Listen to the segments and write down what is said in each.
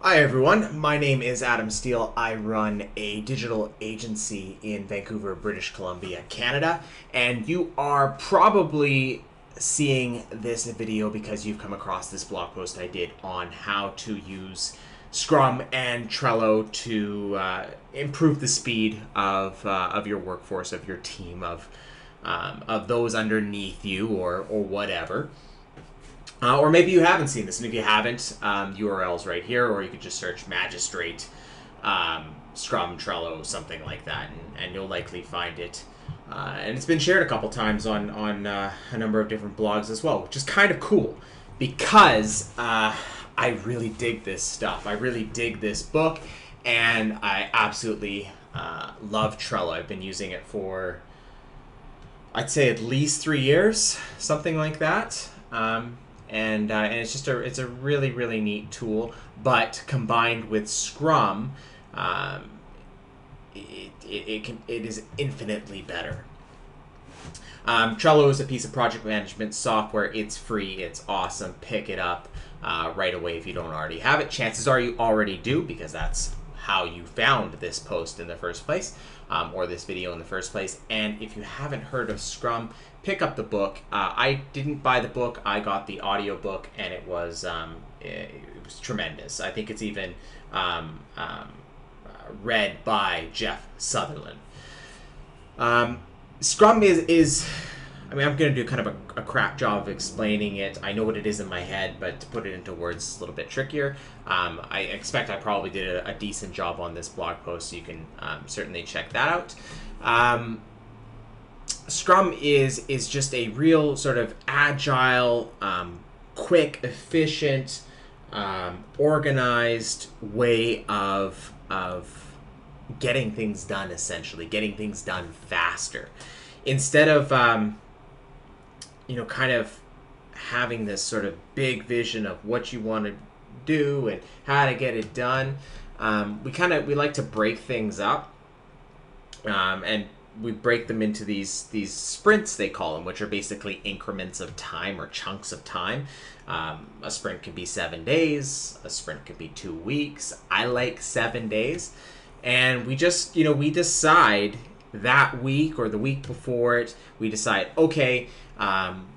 Hi everyone, my name is Adam Steele. I run a digital agency in Vancouver, British Columbia, Canada, and you are probably seeing this video because you've come across this blog post I did on how to use Scrum and Trello to improve the speed of your workforce, of your team, of those underneath you, or whatever. Or maybe you haven't seen this, and if you haven't, URL's right here, or you could just search Magistrate, Scrum, Trello, something like that, and you'll likely find it. And it's been shared a couple times on a number of different blogs as well, which is kind of cool because I really dig this stuff. I really dig this book, and I absolutely love Trello. I've been using it for, I'd say, at least 3 years, something like that. And it's just it's a really neat tool, but combined with Scrum, it is infinitely better. Trello is a piece of project management software. It's free. It's awesome. Pick it up right away if you don't already have it. Chances are you already do, because that's how you found this post in the first place, or this video in the first place. And if you haven't heard of Scrum, pick up the book. I didn't buy the book. I got the audio book, and it was tremendous. I think it's even read by Jeff Sutherland. Scrum is I mean, I'm going to do kind of a crap job of explaining it. I know what it is in my head, but to put it into words is a little bit trickier. I expect I probably did a decent job on this blog post, so you can certainly check that out. Scrum is just a real sort of agile, quick, efficient, organized way of getting things done, essentially, getting things done faster. Instead of, kind of having this sort of big vision of what you want to do and how to get it done, we like to break things up, and we break them into these sprints, they call them, which are basically increments of time or chunks of time. A sprint could be 7 days, a sprint could be 2 weeks. I like 7 days. And we just, we decide that week or the week before it, we decide, okay,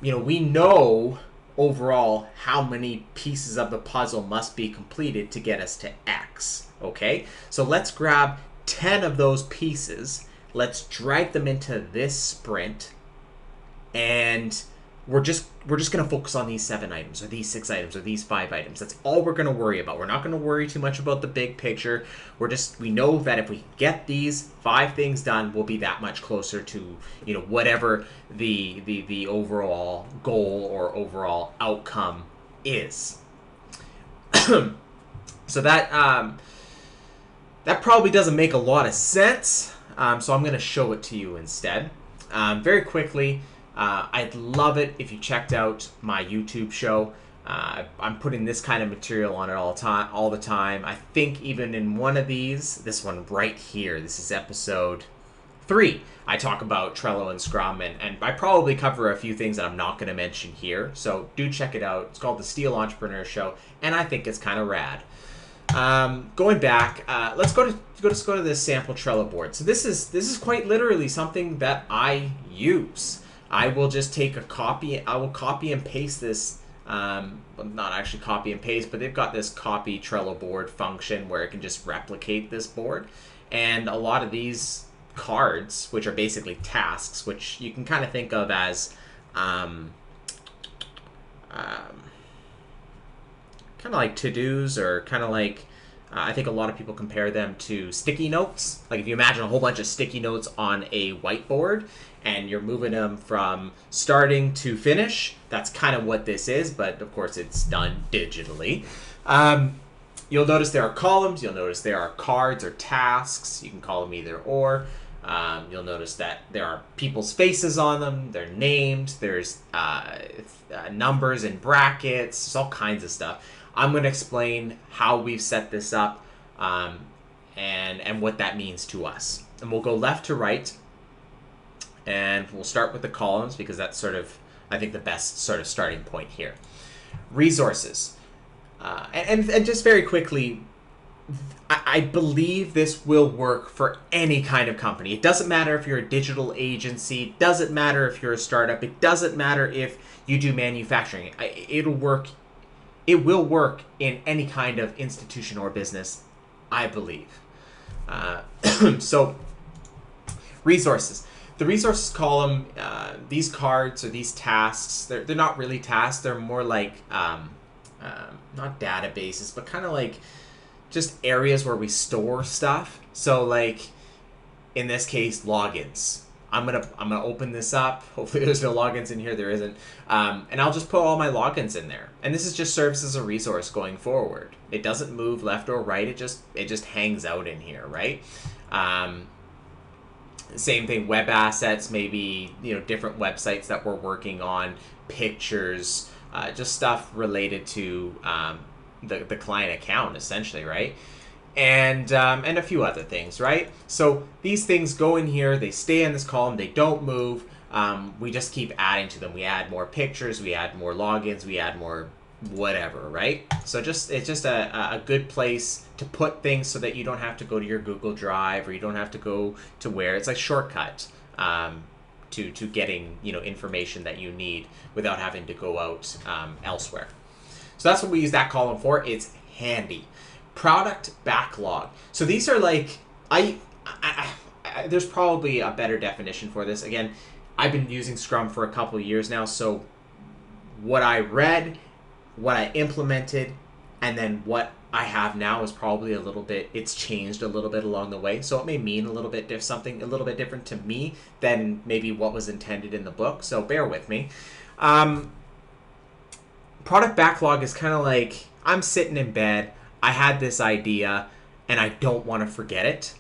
we know overall how many pieces of the puzzle must be completed to get us to X, okay? So let's grab 10 of those pieces, let's drag them into this sprint, and we're just going to focus on these 7 items, or these 6 items, or these 5 items. That's all we're going to worry about. We're not going to worry too much about the big picture. We know that if we get these 5 things done, we'll be that much closer to, whatever the overall goal or overall outcome is. So that probably doesn't make a lot of sense. So I'm going to show it to you instead. Very quickly, I'd love it if you checked out my YouTube show. I'm putting this kind of material on it all the time. I think even in one of these, this one right here, this is episode 3, I talk about Trello and Scrum, and I probably cover a few things that I'm not going to mention here. So do check it out. It's called The Steele Entrepreneur Show, and I think it's kind of rad. Going back, let's go to this sample Trello board. So this is quite literally something that I use. I will just take a copy. I will copy and paste this. Well, not actually copy and paste, but they've got this copy Trello board function where it can just replicate this board. And a lot of these cards, which are basically tasks, which you can kind of think of as kind of like to-dos, or kind of like, I think a lot of people compare them to sticky notes. Like if you imagine a whole bunch of sticky notes on a whiteboard and you're moving them from starting to finish, that's kind of what this is, but of course it's done digitally. You'll notice there are columns, you'll notice there are cards or tasks, you can call them either or. You'll notice that there are people's faces on them, they're named, there's numbers and brackets, there's all kinds of stuff. I'm going to explain how we've set this up, and what that means to us. And we'll go left to right, and we'll start with the columns because that's sort of, I think, the best sort of starting point here. Resources. And just very quickly, I believe this will work for any kind of company. It doesn't matter if you're a digital agency. It doesn't matter if you're a startup. It doesn't matter if you do manufacturing. It'll work. It will work in any kind of institution or business, I believe. So, resources. The resources column, these cards or these tasks, they're not really tasks. They're more like, not databases, but kind of like just areas where we store stuff. So like in this case, logins. I'm gonna open this up. Hopefully there's no logins in here. There isn't. And I'll just put all my logins in there. And this is just serves as a resource going forward. It doesn't move left or right. It just hangs out in here, right? Same thing, web assets, maybe, different websites that we're working on, pictures, just stuff related to the client account, essentially, right? And a few other things, right? So these things go in here, they stay in this column, they don't move. We just keep adding to them. We add more pictures, we add more logins, we add more whatever, right? So it's just a good place to put things so that you don't have to go to your Google Drive, or you don't have to go to where it's like shortcut to getting information that you need without having to go out elsewhere. So that's what we use that column for. It's handy. Product backlog. So these are like I there's probably a better definition for this. Again, I've been using Scrum for a couple of years now, so what I read, what I implemented, and then what I have now is probably it's changed a little bit along the way. So it may mean something a little bit different to me than maybe what was intended in the book. So bear with me. Product backlog is kind of like, I'm sitting in bed, I had this idea, and I don't want to forget it.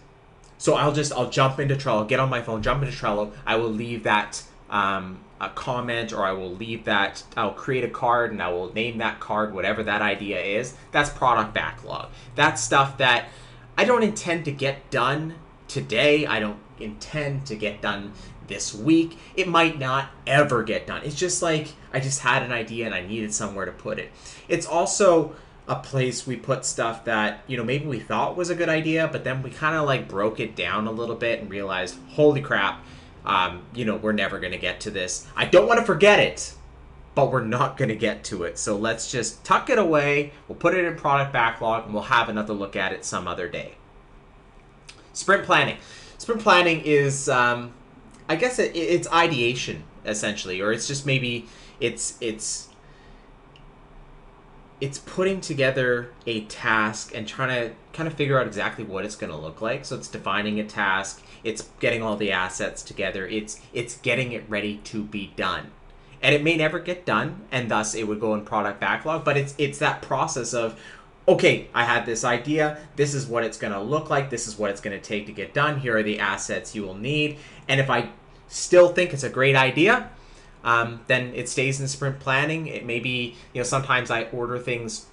So I'll jump into Trello, get on my phone, jump into Trello. I will leave that a comment, or I'll create a card and I will name that card whatever that idea is. That's product backlog. That's stuff that I don't intend to get done today. I don't intend to get done this week. It might not ever get done. It's just like, I just had an idea and I needed somewhere to put it. It's also a place we put stuff that, maybe we thought was a good idea, but then we kind of like broke it down a little bit and realized, holy crap, we're never going to get to this. I don't want to forget it, but we're not going to get to it. So let's just tuck it away. We'll put it in product backlog and we'll have another look at it some other day. Sprint planning. Sprint planning is, I guess it's ideation essentially, or it's just maybe it's putting together a task and trying to kind of figure out exactly what it's going to look like. So it's defining a task, it's getting all the assets together, it's getting it ready to be done. And it may never get done, and thus it would go in product backlog, but it's that process of, okay, I had this idea, this is what it's going to look like, this is what it's going to take to get done, here are the assets you will need. And if I still think it's a great idea, then it stays in sprint planning. It may be, sometimes I order things,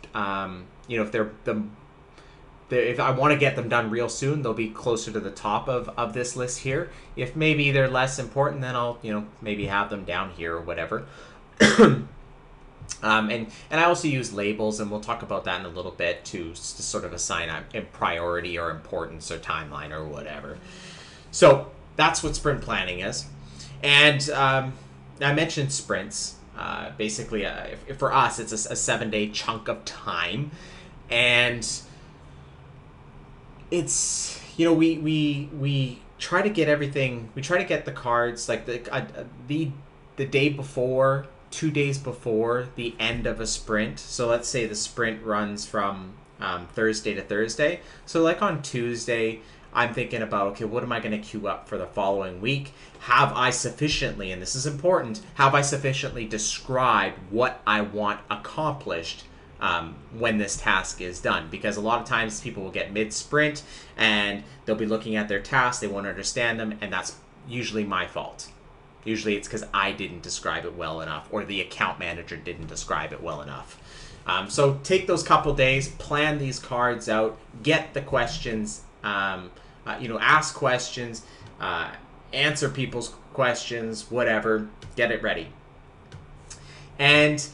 if I want to get them done real soon, they'll be closer to the top of this list here. If maybe they're less important, then I'll, maybe have them down here or whatever. And I also use labels, and we'll talk about that in a little bit to sort of assign a priority or importance or timeline or whatever. So that's what sprint planning is. And I mentioned sprints. Basically, for us, it's a 7-day chunk of time, and it's we try to get everything. We try to get the cards like the day before, 2 days before the end of a sprint. So let's say the sprint runs from Thursday to Thursday. So like on Tuesday, I'm thinking about, okay, what am I going to queue up for the following week? Have I sufficiently, and this is important, have I sufficiently described what I want accomplished when this task is done? Because a lot of times people will get mid-sprint and they'll be looking at their tasks, they won't understand them, and that's usually my fault. Usually it's because I didn't describe it well enough, or the account manager didn't describe it well enough. So take those couple days, plan these cards out, get the questions, ask questions, answer people's questions, whatever, get it ready. And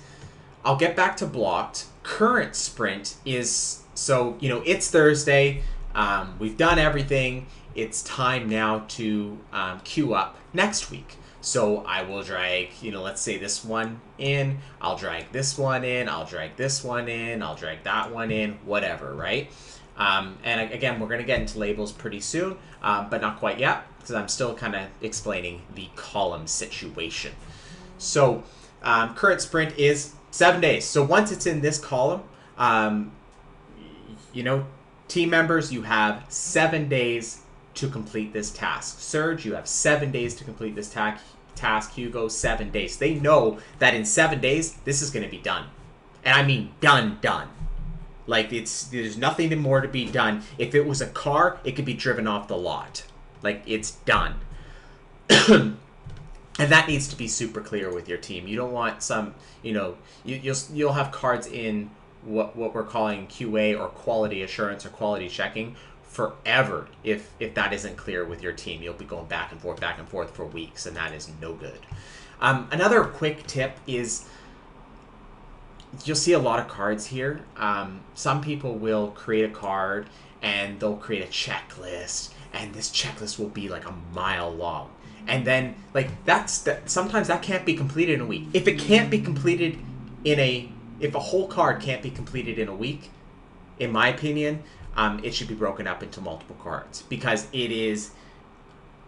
I'll get back to blocked. Current sprint is So, it's Thursday. We've done everything. It's time now to queue up next week. So I will drag, let's say this one in. I'll drag this one in. I'll drag this one in. I'll drag that one in. Whatever, right? And again, we're going to get into labels pretty soon, but not quite yet, because I'm still kind of explaining the column situation. So current sprint is 7 days. So once it's in this column, team members, you have 7 days to complete this task. Serge, you have 7 days to complete this task. Hugo, 7 days. They know that in 7 days, this is going to be done. And I mean done. Like, there's nothing more to be done. If it was a car, it could be driven off the lot. Like, it's done. And that needs to be super clear with your team. You don't want some, you'll have cards in what we're calling QA or quality assurance or quality checking forever if that isn't clear with your team. You'll be going back and forth for weeks, and that is no good. Another quick tip is you'll see a lot of cards here. Some people will create a card and they'll create a checklist, and this checklist will be like a mile long. And then sometimes that can't be completed in a week. If it can't be completed if a whole card can't be completed in a week, in my opinion, it should be broken up into multiple cards, because it is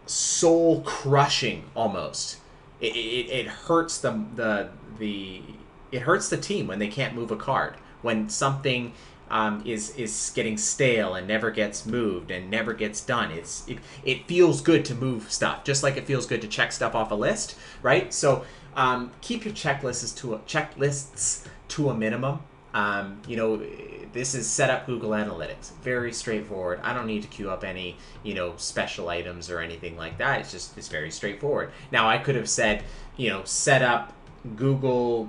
soul crushing almost. It hurts it hurts the team when they can't move a card, when something is getting stale and never gets moved and never gets done. It feels good to move stuff, just like it feels good to check stuff off a list, right? So keep your checklists to a minimum. This is set up Google Analytics. Very straightforward. I don't need to queue up any, special items or anything like that. It's very straightforward. Now, I could have said, set up Google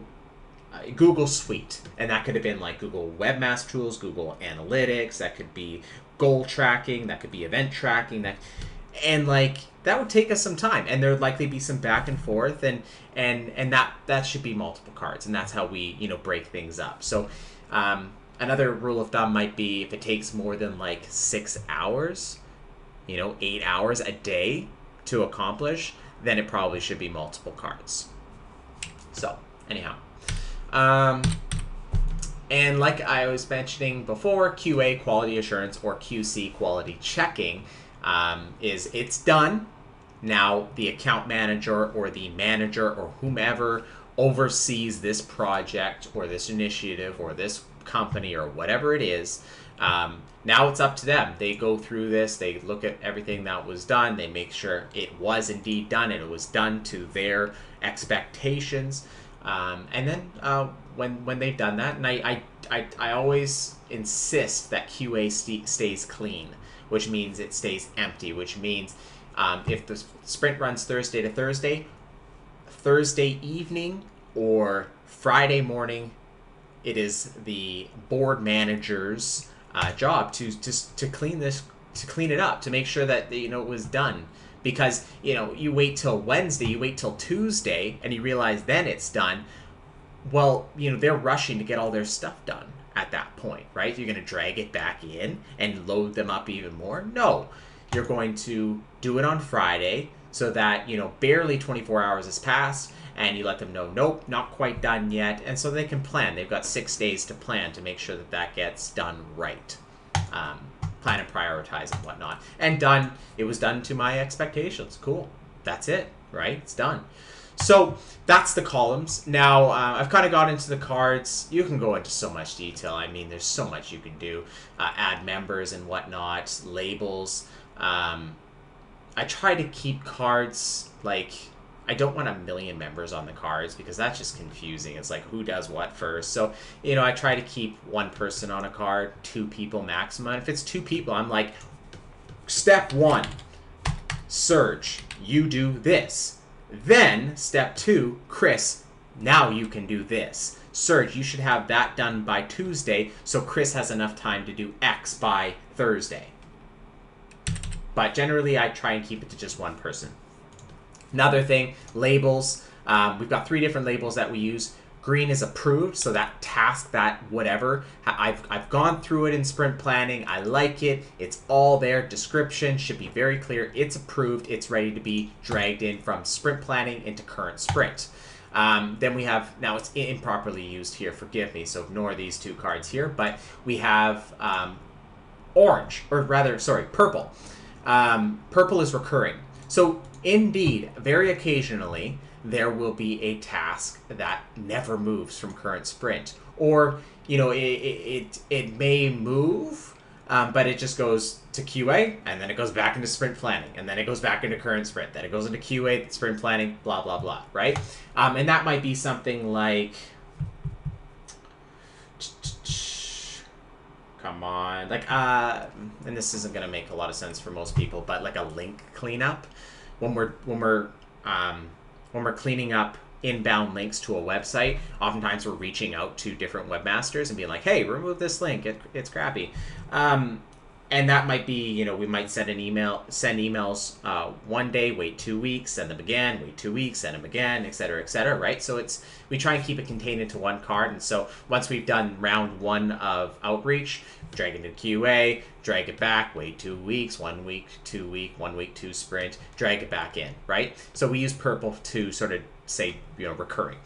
Suite, and that could have been like Google Webmaster Tools, Google Analytics. That could be goal tracking. That could be event tracking. That would take us some time, and there'd likely be some back and forth, and that should be multiple cards, and that's how we break things up. So another rule of thumb might be, if it takes more than 6 hours, 8 hours a day to accomplish, then it probably should be multiple cards. So anyhow, and like I was mentioning before, QA, quality assurance, or QC, quality checking, it's done. Now the account manager or the manager or whomever oversees this project or this initiative or this company or whatever it is, now it's up to them. They go through this, they look at everything that was done, they make sure it was indeed done and it was done to their expectations, and then when they've done that, and I always insist that QA stays clean, which means it stays empty, which means if the sprint runs Thursday to Thursday, Thursday evening or Friday morning, it is the board manager's job to clean it up, to make sure that it was done. Because you wait till Wednesday, you wait till Tuesday, and you realize then it's done. Well, they're rushing to get all their stuff done at that point, right? You're going to drag it back in and load them up even more? No. You're going to do it on Friday so that, barely 24 hours has passed, and you let them know, nope, not quite done yet. And so they can plan. They've got 6 days to plan to make sure that gets done right. Plan and prioritize and whatnot. And done. It was done to my expectations. Cool. That's it, right? It's done. So that's the columns. Now, I've kind of got into the cards. You can go into so much detail. I mean, there's so much you can do. Add members and whatnot, labels. I try to keep cards, I don't want 1 million members on the cards, because that's just confusing. It's like, who does what first? So, I try to keep 1 person on a card, 2 people maximum. If it's 2 people, I'm like, step 1, Serge, you do this. Then, step 2, Chris, now you can do this. Serge, you should have that done by Tuesday, so Chris has enough time to do X by Thursday. But generally, I try and keep it to just 1 person. Another thing, labels. We've got 3 different labels that we use. Green is approved, so that task, that whatever, I've gone through it in sprint planning. I like it. It's all there. Description should be very clear. It's approved. It's ready to be dragged in from sprint planning into current sprint. Then we have, now it's improperly used here, forgive me, so ignore these two cards here, but we have orange, or rather, sorry, purple. Purple is recurring. So indeed, very occasionally, there will be a task that never moves from current sprint. Or, you know, it may move, but it just goes to QA, and then it goes back into sprint planning, and then it goes back into current sprint, then it goes into QA, sprint planning, blah, blah, blah, right? And that might be something like, come on, like, and this isn't going to make a lot of sense for most people, but like a link cleanup. When we're cleaning up inbound links to a website, oftentimes we're reaching out to different webmasters and being like, hey, remove this link, it's crappy. And that might be, you know, we might send emails one day, wait 2 weeks, send them again, wait 2 weeks, send them again, et cetera, right? So we try and keep it contained into one card. And so once we've done round 1 of outreach, drag it into QA, drag it back, wait 2 weeks, 1 week, 2 week, 1 week, 2 sprint, drag it back in, right? So we use purple to sort of say, you know, recurring.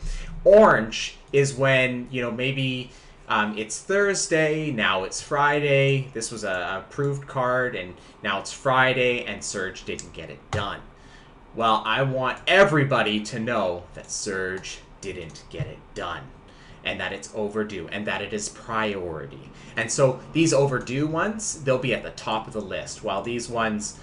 Orange is when, you know, maybe it's Thursday, now it's Friday, this was a approved card, and now it's Friday, and Serge didn't get it done. Well, I want everybody to know that Serge didn't get it done, and that it's overdue, and that it is priority. And so these overdue ones, they'll be at the top of the list, while these ones,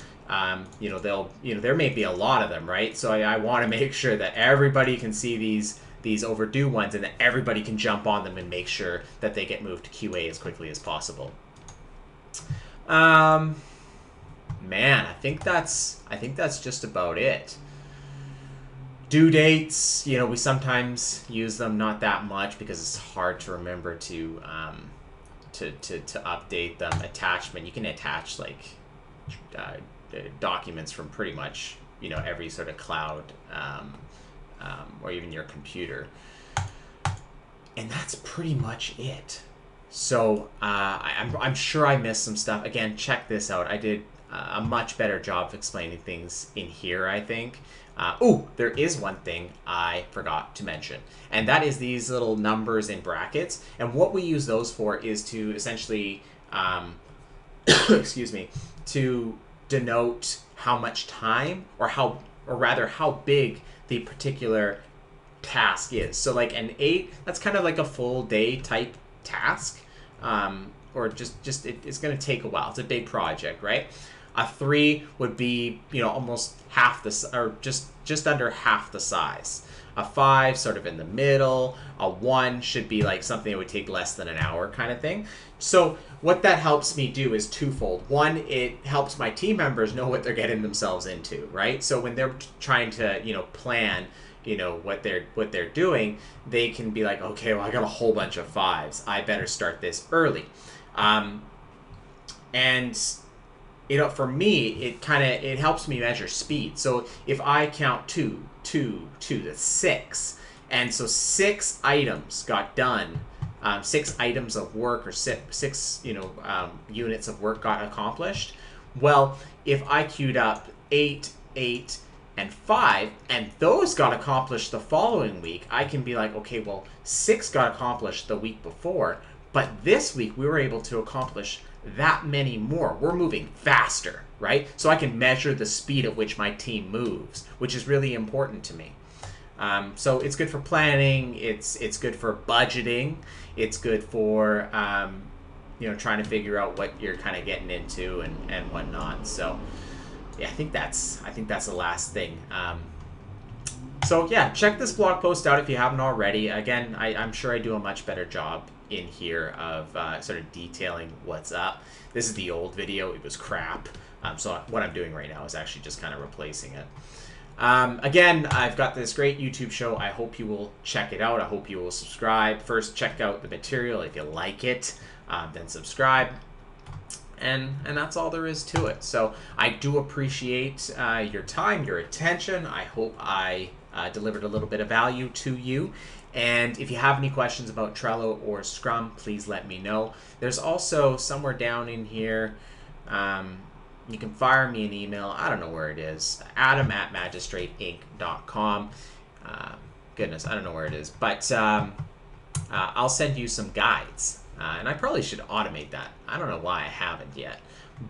you know, there may be a lot of them, right? So I want to make sure that everybody can see these overdue ones, and that everybody can jump on them and make sure that they get moved to QA as quickly as possible. Man, I think that's just about it. Due dates, you know, we sometimes use them, not that much because it's hard to remember to update them. Attachment, you can attach like documents from pretty much, you know, every sort of cloud, or even your computer. And that's pretty much it. So I'm sure I missed some stuff. Again, check this out. I did a much better job of explaining things in here, I think. There is one thing I forgot to mention, and that is these little numbers in brackets. And what we use those for is to essentially, excuse me, to denote how much time, or rather how big the particular task is. So like an 8, that's kind of like a full day type task, or just it's going to take a while. It's a big project, right? A 3 would be, you know, almost half the, or just under half the size. A 5 sort of in the middle. A 1 should be like something that would take less than an hour kind of thing. So what that helps me do is twofold. One, it helps my team members know what they're getting themselves into, right? So when they're trying to, you know, plan, you know, what they're doing, they can be like, okay, well, I got a whole bunch of 5s. I better start this early. And you know, for me, it helps me measure speed. So if I count 2, that's 6, and so 6 items got done, 6 items of work, or six you know, units of work got accomplished. Well, if I queued up 8, 8, and 5, and those got accomplished the following week, I can be like, okay, well, 6 got accomplished the week before, but this week we were able to accomplish that many more. We're moving faster, right? So I can measure the speed at which my team moves, which is really important to me. So it's good for planning. It's good for budgeting. It's good for you know, trying to figure out what you're kind of getting into and whatnot. So yeah, I think that's the last thing. So yeah, check this blog post out if you haven't already. Again, I'm sure I do a much better job in here of sort of detailing what's up. This is the old video. It was crap. So what I'm doing right now is actually just kind of replacing it. Again, I've got this great YouTube show. I hope you will check it out. I hope you will subscribe. First, check out the material. If you like it, then subscribe. And that's all there is to it. So I do appreciate your time, your attention. I hope I delivered a little bit of value to you. And if you have any questions about Trello or Scrum, please let me know. There's also somewhere down in here, you can fire me an email. I don't know where it is. adam@magistrateinc.com. Goodness, I don't know where it is. But I'll send you some guides. And I probably should automate that. I don't know why I haven't yet.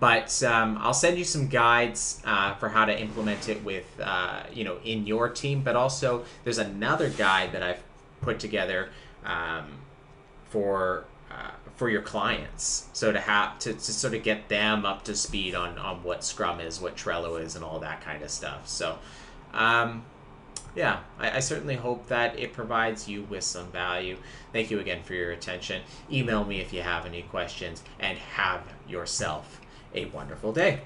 But I'll send you some guides for how to implement it with, in your team. But also, there's another guide that I've put together for your clients, so to have to sort of get them up to speed on what Scrum is, what Trello is, and all that kind of stuff. So yeah, I certainly hope that it provides you with some value. Thank you again for your attention. Email me if you have any questions, and have yourself a wonderful day.